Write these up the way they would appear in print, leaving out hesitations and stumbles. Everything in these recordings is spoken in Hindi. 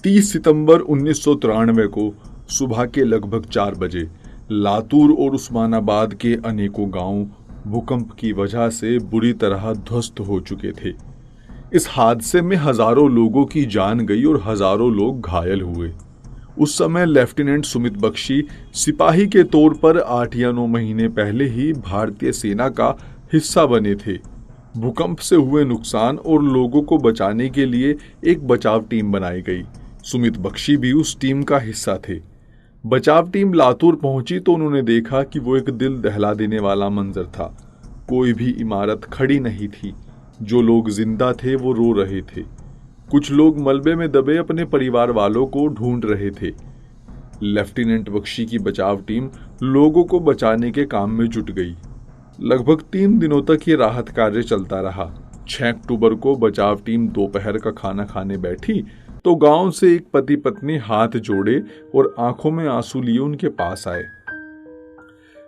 30 सितंबर 1993 को सुबह के लगभग 4 बजे लातूर और उस्मानाबाद के अनेकों गांव भूकंप की वजह से बुरी तरह ध्वस्त हो चुके थे। इस हादसे में हजारों लोगों की जान गई और हजारों लोग घायल हुए। उस समय लेफ्टिनेंट सुमित बख्शी सिपाही के तौर पर 8 या 9 महीने पहले ही भारतीय सेना का हिस्सा बने थे। भूकंप से हुए नुकसान और लोगों को बचाने के लिए एक बचाव टीम बनाई गई। सुमित बख्शी भी उस टीम का हिस्सा थे। बचाव टीम लातूर पहुंची तो उन्होंने देखा कि वो एक दिल दहला देने वाला मंजर था। कोई भी इमारत खड़ी नहीं थी। जो लोग जिंदा थे वो रो रहे थे। कुछ लोग मलबे में दबे अपने परिवार वालों को ढूंढ रहे थे। लेफ्टिनेंट बख्शी की बचाव टीम लोगों को बचाने के काम में जुट गई। लगभग 3 दिनों तक ये राहत कार्य चलता रहा। 6 अक्टूबर को बचाव टीम दोपहर का खाना खाने बैठी तो गांव से एक पति पत्नी हाथ जोड़े और आंखों में आंसू लिए उनके पास आए।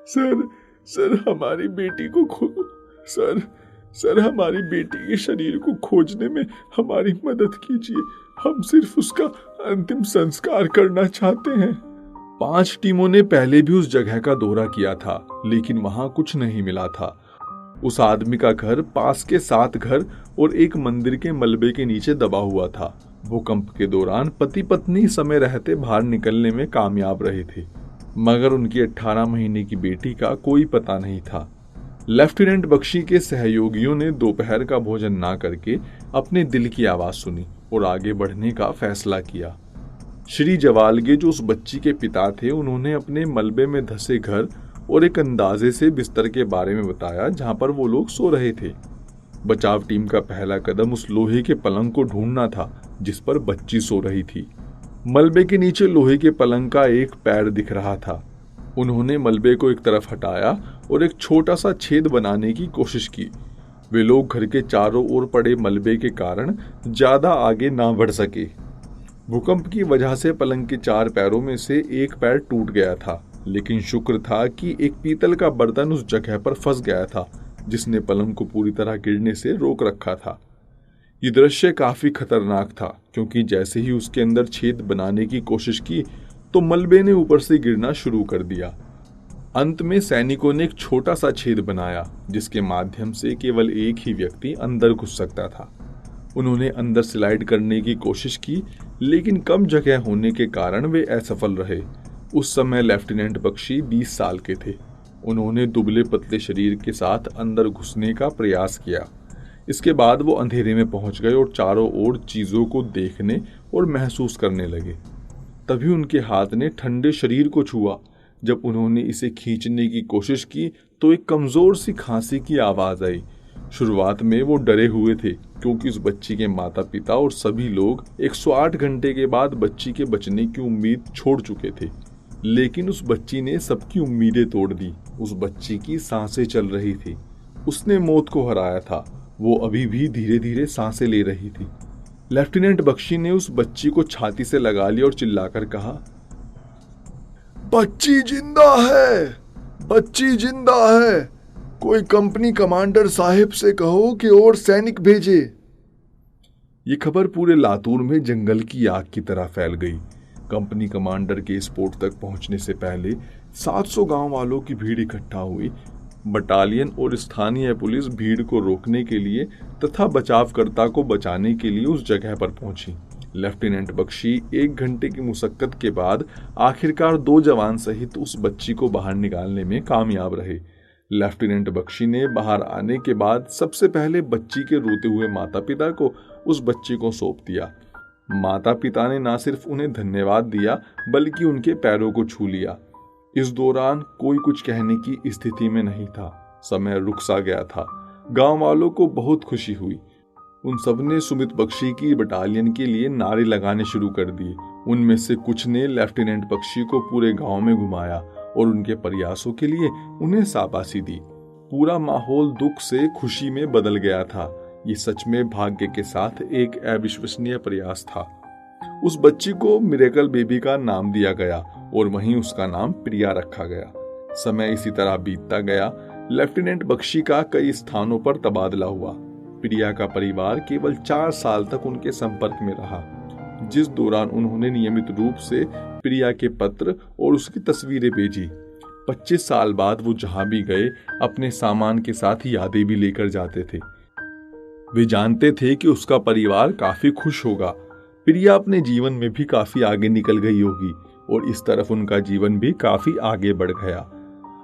सर हमारी बेटी को सर हमारी बेटी के शरीर को खोजने में हमारी मदद कीजिए। हम सिर्फ उसका अंतिम संस्कार करना चाहते हैं। 5 टीमों ने पहले भी उस जगह का दौरा किया था, लेकिन वहां कुछ नहीं मिला था। उस आदमी का घर, पास के 7 घर और एक मंदिर के मलबे के नीचे दबा हुआ था। भूकंप के दौरान पति पत्नी समय रहते बाहर निकलने में कामयाब रहे थे, मगर उनकी 18 महीने की बेटी का कोई पता नहीं था। लेफ्टिनेंट बख्शी के सहयोगियों ने दोपहर का भोजन ना करके अपने दिल की आवाज सुनी और आगे बढ़ने का फैसला किया। श्री जवालगे, जो उस बच्ची के पिता थे, उन्होंने अपने मलबे में धंसे घर और एक अंदाजे से बिस्तर के बारे में बताया जहां पर वो लोग सो रहे थे। बचाव टीम का पहला कदम उस लोहे के पलंग को ढूंढना था जिस पर बच्ची सो रही थी। मलबे के नीचे लोहे के पलंग का एक पैर दिख रहा था। उन्होंने मलबे को एक तरफ हटाया और एक छोटा सा छेद बनाने की कोशिश की। वे लोग घर के चारों ओर पड़े मलबे के कारण ज्यादा आगे ना बढ़ सके। भूकंप की वजह से पलंग के 4 पैरों में से एक पैर टूट गया था, लेकिन शुक्र था कि एक पीतल का बर्तन उस जगह पर फंस गया था जिसने पलंग को पूरी तरह गिरने से रोक रखा था। ये दृश्य काफी खतरनाक था, क्योंकि जैसे ही उसके अंदर छेद बनाने की कोशिश की तो मलबे ने ऊपर से गिरना शुरू कर दिया। अंत में सैनिकों ने एक छोटा सा छेद बनाया जिसके माध्यम से केवल एक ही व्यक्ति अंदर घुस सकता था। उन्होंने अंदर स्लाइड करने की कोशिश की, लेकिन कम जगह होने के कारण वे असफल रहे। उस समय लेफ्टिनेंट बख्शी 20 साल के थे। उन्होंने दुबले पतले शरीर के साथ अंदर घुसने का प्रयास किया। इसके बाद वो अंधेरे में पहुंच गए और चारों ओर चीजों को देखने और महसूस करने लगे। तभी उनके हाथ ने ठंडे शरीर को छुआ। जब उन्होंने इसे खींचने की कोशिश की तो एक कमजोर सी खांसी की आवाज आई। शुरुआत में वो डरे हुए थे, क्योंकि उस बच्ची के माता पिता और सभी लोग 108 घंटे के बाद बच्ची के बचने की उम्मीद छोड़ चुके थे। लेकिन उस बच्ची ने सबकी उम्मीदें तोड़ दी। उस बच्ची की सांसें चल रही थी। उसने मौत को हराया था। वो अभी भी धीरे धीरे सांसें ले रही थी। लेफ्टिनेंट बख्शी ने उस बच्ची को छाती से लगा लिया और चिल्लाकर कहा, बच्ची जिंदा है, बच्ची जिंदा है। कोई कंपनी कमांडर साहिब से कहो कि और सैनिक भेजे। ये खबर पूरे लातूर में जंगल की आग की तरह फैल गई। कंपनी कमांडर के स्पॉट तक पहुंचने से पहले 700 गांव वालों की भीड़ इकट्ठा हुई। बटालियन और स्थानीय पुलिस भीड़ को रोकने के लिए तथा बचावकर्ता को बचाने के लिए उस जगह पर पहुंची। लेफ्टिनेंट बख्शी 1 घंटे की मुशक्कत के बाद आखिरकार 2 जवान सहित उस बच्ची को बाहर निकालने में कामयाब रहे। लेफ्टिनेंट बख्शी ने बाहर आने के बाद सबसे पहले बच्ची के रोते हुए माता पिता को उस बच्ची को सौंप दिया। माता पिता ने न सिर्फ उन्हें धन्यवाद दिया, बल्कि उनके पैरों को छू लिया। इस दौरान कोई कुछ कहने की स्थिति में नहीं था। समय रुक सा गया था। गांव वालों को बहुत खुशी हुई। उन सबने सुमित बख्शी की बटालियन के लिए नारे लगाने शुरू कर दिए। उनमें से कुछ ने लेफ्टिनेंट बख्शी को पूरे गांव में घुमाया और उनके प्रयासों के लिए उन्हें शाबाशी दी। पूरा माहौल दुख से खुशी में बदल गया था। ये सच में भाग्य के साथ एक अविश्वसनीय प्रयास था। उस बच्ची को मिरेकल बेबी का नाम दिया गया और वहीं उसका नाम प्रिया रखा गया। समय इसी तरह बीतता गया। लेफ्टिनेंट बख्शी का कई स्थानों पर तबादला हुआ। प्रिया का परिवार केवल 4 साल तक उनके संपर्क में रहा। जिस दौरान उन्होंने नियमित रूप से प्रिया के पत्र और उसकी तस्वीरें भेजी। 25 साल बाद वो जहां भी गए अपने सामान के साथ यादें भी लेकर जाते थे। वे जानते थे कि उसका परिवार काफी खुश होगा। प्रिया अपने जीवन में भी काफी आगे निकल गई होगी और इस तरफ उनका जीवन भी काफी आगे बढ़ गया।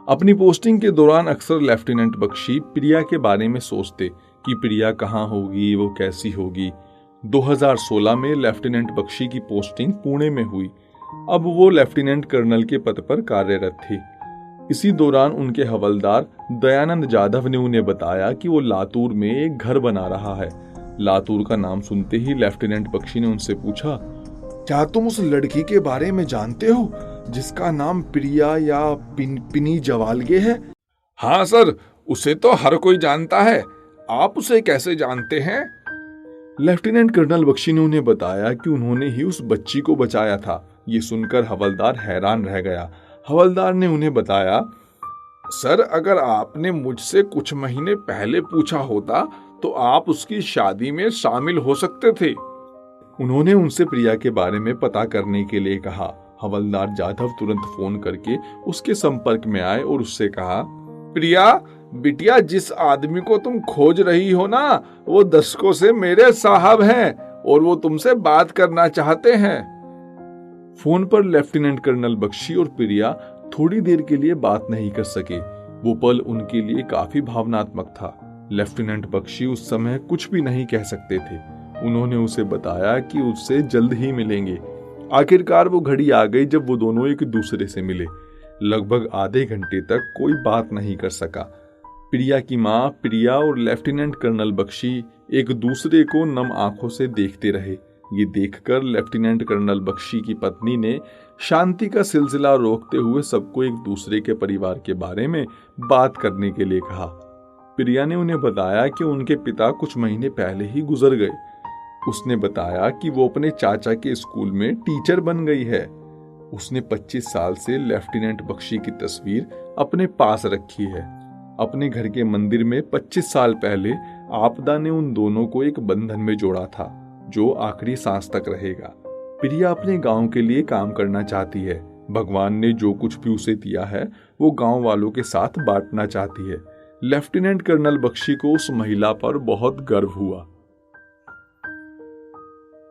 अपनी पोस्टिंग के दौरान अक्सर लेफ्टिनेंट बख्शी प्रिया के बारे में सोचते कि प्रिया कहाँ होगी, वो कैसी होगी। 2016 में लेफ्टिनेंट बख्शी की पोस्टिंग पुणे में हुई। अब वो लेफ्टिनेंट कर्नल के पद पर कार्यरत थे। इसी दौरान उनके हवलदार दयानंद जाधव ने उन्हें बताया कि वो लातूर में एक घर बना रहा है। लातूर का नाम सुनते ही लेफ्टिनेंट बख्शी ने उनसे पूछा, क्या तुम उस लड़की के बारे में जानते हो जिसका नाम प्रिया या पिनी जवालगे है? हाँ सर, उसे तो हर कोई जानता है। आप उसे कैसे जानते हैं? लेफ्टिनेंट कर्नल बख्शी ने उन्हें बताया कि उन्होंने ही उस बच्ची को बचाया था। ये सुनकर हवलदार हैरान रह गया। हवलदार ने उन्हें बताया, सर अगर आपने मुझसे कुछ महीने पहले पूछा होता तो आप उसकी शादी में शामिल हो सकते थे। उन्होंने उनसे प्रिया के बारे में पता करने के लिए कहा। हवलदार जाधव तुरंत फोन करके उसके संपर्क में आए और उससे कहा, प्रिया बिटिया, जिस आदमी को तुम खोज रही हो ना, वो दशकों से मेरे साहब हैं और वो तुमसे बात करना चाहते हैं। फोन पर लेफ्टिनेंट कर्नल बख्शी और प्रिया थोड़ी देर के लिए बात नहीं कर सके। वो पल उनके लिए काफी भावनात्मक था। लेफ्टिनेंट बख्शी उस समय कुछ भी नहीं कह सकते थे। उन्होंने उसे बताया कि उससे जल्द ही मिलेंगे। आखिरकार वो घड़ी आ गई जब वो दोनों एक दूसरे से मिले। लगभग आधे घंटे तक कोई बात नहीं कर सका। प्रिया की माँ प्रिया और लेफ्टिनेंट कर्नल बख्शी एक दूसरे को नम आंखों से देखते रहे। ये देखकर लेफ्टिनेंट कर्नल बख्शी की पत्नी ने शांति का सिलसिला रोकते हुए सबको एक दूसरे के परिवार के बारे में बात करने के लिए कहा। प्रिया ने उन्हें बताया कि उनके पिता कुछ महीने पहले ही गुजर गए। उसने बताया कि वो अपने चाचा के स्कूल में टीचर बन गई है। उसने 25 साल से लेफ्टिनेंट बख्शी की तस्वीर अपने पास रखी है। अपने घर के मंदिर में 25 साल पहले आपदा ने उन दोनों को एक बंधन में जोड़ा था जो आखिरी सांस तक रहेगा। प्रिया अपने गांव के लिए काम करना चाहती है। भगवान ने जो कुछ भी उसे दिया है वो गांव वालों के साथ बांटना चाहती है। लेफ्टिनेंट कर्नल बख्शी को उस महिला पर बहुत गर्व हुआ।